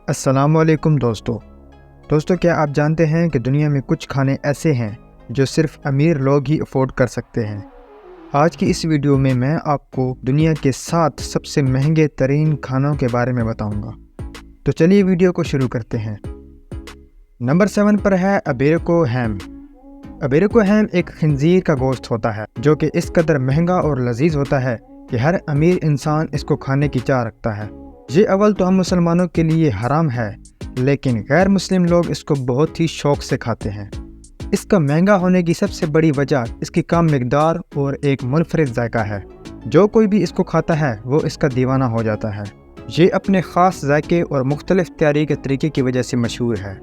السلام علیکم دوستو کیا آپ جانتے ہیں کہ دنیا میں کچھ کھانے ایسے ہیں جو صرف امیر لوگ ہی افورڈ کر سکتے ہیں۔ آج کی اس ویڈیو میں آپ کو دنیا کے 7 سب سے مہنگے ترین کھانوں کے بارے میں بتاؤں گا۔ تو چلیے ویڈیو کو شروع کرتے ہیں۔ نمبر 7 پر ہے ابیرکو ہیم۔ ابیرکو ہیم ایک خنزیر کا گوشت ہوتا ہے جو کہ اس قدر مہنگا اور لذیذ ہوتا ہے کہ ہر امیر انسان اس کو کھانے کی چاہ رکھتا ہے۔ یہ اول تو ہم مسلمانوں کے لیے حرام ہے، لیکن غیر مسلم لوگ اس کو بہت ہی شوق سے کھاتے ہیں۔ اس کا مہنگا ہونے کی سب سے بڑی وجہ اس کی کم مقدار اور ایک منفرد ذائقہ ہے۔ جو کوئی بھی اس کو کھاتا ہے وہ اس کا دیوانہ ہو جاتا ہے۔ یہ اپنے خاص ذائقے اور مختلف تیاری کے طریقے کی وجہ سے مشہور ہے۔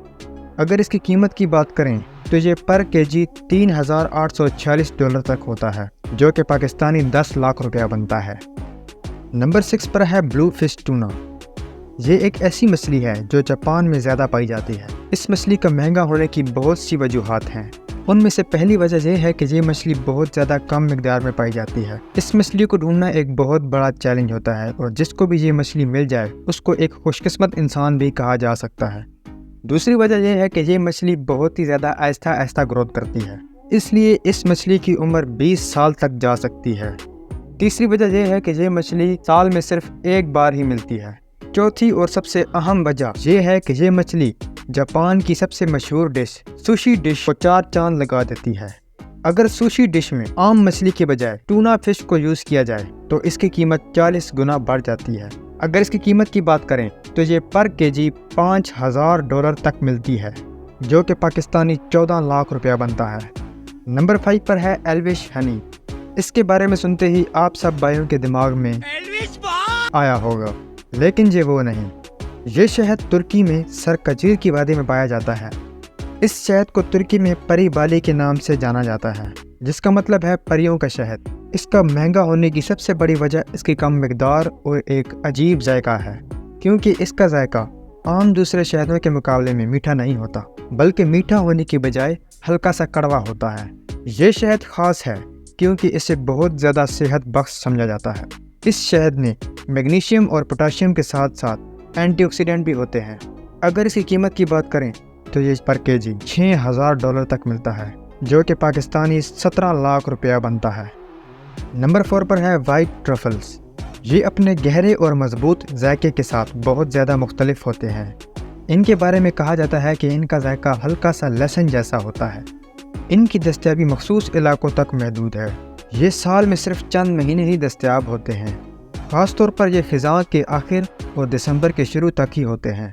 اگر اس کی قیمت کی بات کریں تو یہ پر کیجی $3,846 تک ہوتا ہے، جو کہ پاکستانی 10 لاکھ روپیہ بنتا ہے۔ نمبر 6 پر ہے بلو فش ٹونا۔ یہ ایک ایسی مچھلی ہے جو جاپان میں زیادہ پائی جاتی ہے۔ اس مچھلی کا مہنگا ہونے کی بہت سی وجوہات ہیں۔ ان میں سے پہلی وجہ یہ ہے کہ یہ مچھلی بہت زیادہ کم مقدار میں پائی جاتی ہے۔ اس مچھلی کو ڈھونڈنا ایک بہت بڑا چیلنج ہوتا ہے، اور جس کو بھی یہ مچھلی مل جائے اس کو ایک خوش قسمت انسان بھی کہا جا سکتا ہے۔ دوسری وجہ یہ ہے کہ یہ مچھلی بہت ہی زیادہ آہستہ آہستہ گروتھ کرتی ہے، اس لیے اس مچھلی کی عمر 20 سال تک جا سکتی ہے۔ تیسری وجہ یہ ہے کہ یہ مچھلی سال میں صرف ایک بار ہی ملتی ہے۔ چوتھی اور سب سے اہم وجہ یہ ہے کہ یہ مچھلی جاپان کی سب سے مشہور ڈش سوشی ڈش کو 4 چاند لگا دیتی ہے۔ اگر سوشی ڈش میں عام مچھلی کے بجائے ٹونا فش کو یوز کیا جائے تو اس کی قیمت 40 گنا بڑھ جاتی ہے۔ اگر اس کی قیمت کی بات کریں تو یہ پر کیجی $5,000 تک ملتی ہے، جو کہ پاکستانی 14 لاکھ روپیہ بنتا ہے۔ نمبر 5 پر ہے ایلوش ہنی۔ اس کے بارے میں سنتے ہی آپ سب بھائیوں کے دماغ میں آیا ہوگا، لیکن یہ وہ نہیں۔ یہ شہد ترکی میں سرکجیر کی وادی میں پایا جاتا ہے۔ اس شہد کو ترکی میں پری بالی کے نام سے جانا جاتا ہے، جس کا مطلب ہے پریوں کا شہد۔ اس کا مہنگا ہونے کی سب سے بڑی وجہ اس کی کم مقدار اور ایک عجیب ذائقہ ہے، کیونکہ اس کا ذائقہ عام دوسرے شہدوں کے مقابلے میں میٹھا نہیں ہوتا، بلکہ میٹھا ہونے کی بجائے ہلکا سا کڑوا ہوتا ہے۔ یہ شہد خاص ہے کیونکہ اسے بہت زیادہ صحت بخش سمجھا جاتا ہے۔ اس شہد میں میگنیشیم اور پوٹاشیم کے ساتھ ساتھ اینٹی آکسیڈنٹ بھی ہوتے ہیں۔ اگر اس کی قیمت کی بات کریں تو یہ پر کیجی $6,000 تک ملتا ہے، جو کہ پاکستانی 17 لاکھ روپیہ بنتا ہے۔ نمبر 4 پر ہے وائٹ ٹرفلز۔ یہ اپنے گہرے اور مضبوط ذائقے کے ساتھ بہت زیادہ مختلف ہوتے ہیں۔ ان کے بارے میں کہا جاتا ہے کہ ان کا ذائقہ ہلکا سا لہسن جیسا ہوتا ہے۔ ان کی دستیابی مخصوص علاقوں تک محدود ہے۔ یہ سال میں صرف چند مہینے ہی دستیاب ہوتے ہیں، خاص طور پر یہ خزاں کے آخر اور دسمبر کے شروع تک ہی ہوتے ہیں۔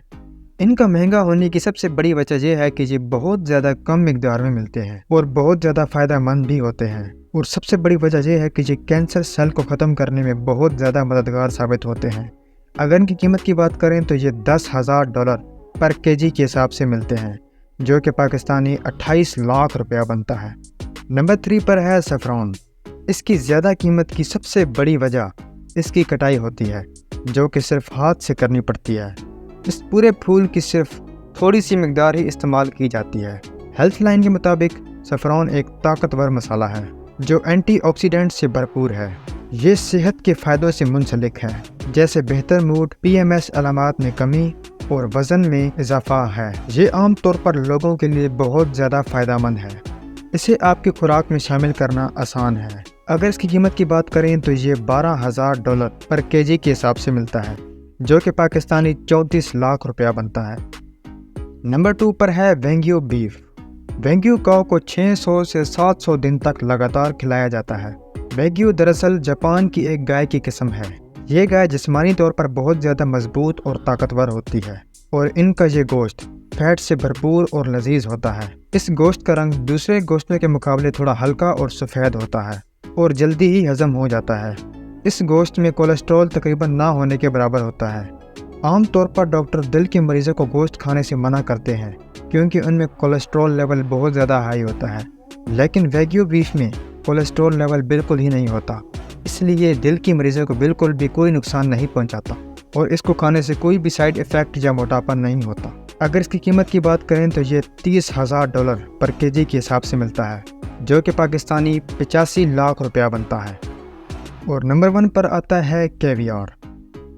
ان کا مہنگا ہونے کی سب سے بڑی وجہ یہ ہے کہ یہ بہت زیادہ کم مقدار میں ملتے ہیں اور بہت زیادہ فائدہ مند بھی ہوتے ہیں، اور سب سے بڑی وجہ یہ ہے کہ یہ کینسر سیل کو ختم کرنے میں بہت زیادہ مددگار ثابت ہوتے ہیں۔ اگر ان کی قیمت کی بات کریں تو یہ $10,000 پر کیجی کے حساب سے ملتے ہیں، جو کہ پاکستانی 28 لاکھ روپیہ بنتا ہے۔ نمبر 3 پر ہے سیفران۔ اس کی زیادہ قیمت کی سب سے بڑی وجہ اس کی کٹائی ہوتی ہے، جو کہ صرف ہاتھ سے کرنی پڑتی ہے۔ اس پورے پھول کی صرف تھوڑی سی مقدار ہی استعمال کی جاتی ہے۔ ہیلتھ لائن کے مطابق سیفران ایک طاقتور مسالہ ہے جو اینٹی آکسیڈنٹ سے بھرپور ہے۔ یہ صحت کے فائدوں سے منسلک ہے، جیسے بہتر موڈ، PMS علامات میں کمی اور وزن میں اضافہ ہے۔ یہ عام طور پر لوگوں کے لیے بہت زیادہ فائدہ مند ہے۔ اسے آپ کی خوراک میں شامل کرنا آسان ہے۔ اگر اس کی قیمت کی بات کریں تو یہ $12,000 پر کیجی کے حساب سے ملتا ہے، جو کہ پاکستانی 34 لاکھ روپیہ بنتا ہے۔ نمبر 2 پر ہے وینگیو بیف۔ وینگیو کاؤ کو 600 سے 700 دن تک لگاتار کھلایا جاتا ہے۔ وینگیو دراصل جاپان کی ایک گائے کی قسم ہے۔ یہ گائے جسمانی طور پر بہت زیادہ مضبوط اور طاقتور ہوتی ہے، اور ان کا یہ گوشت فیٹ سے بھرپور اور لذیذ ہوتا ہے۔ اس گوشت کا رنگ دوسرے گوشتوں کے مقابلے تھوڑا ہلکا اور سفید ہوتا ہے اور جلدی ہی ہضم ہو جاتا ہے۔ اس گوشت میں کولیسٹرول تقریباً نہ ہونے کے برابر ہوتا ہے۔ عام طور پر ڈاکٹر دل کے مریضوں کو گوشت کھانے سے منع کرتے ہیں کیونکہ ان میں کولیسٹرول لیول بہت زیادہ ہائی ہوتا ہے، لیکن ویگیو بیف میں کولیسٹرول لیول بالکل ہی نہیں ہوتا، اس لیے دل کی مریضوں کو بالکل بھی کوئی نقصان نہیں پہنچاتا، اور اس کو کھانے سے کوئی بھی سائیڈ ایفیکٹ یا موٹاپا نہیں ہوتا۔ اگر اس کی قیمت کی بات کریں تو یہ $30,000 پر کیجی کے حساب سے ملتا ہے، جو کہ پاکستانی 85 لاکھ روپیہ بنتا ہے۔ اور نمبر 1 پر آتا ہے کیویار۔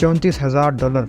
$34,000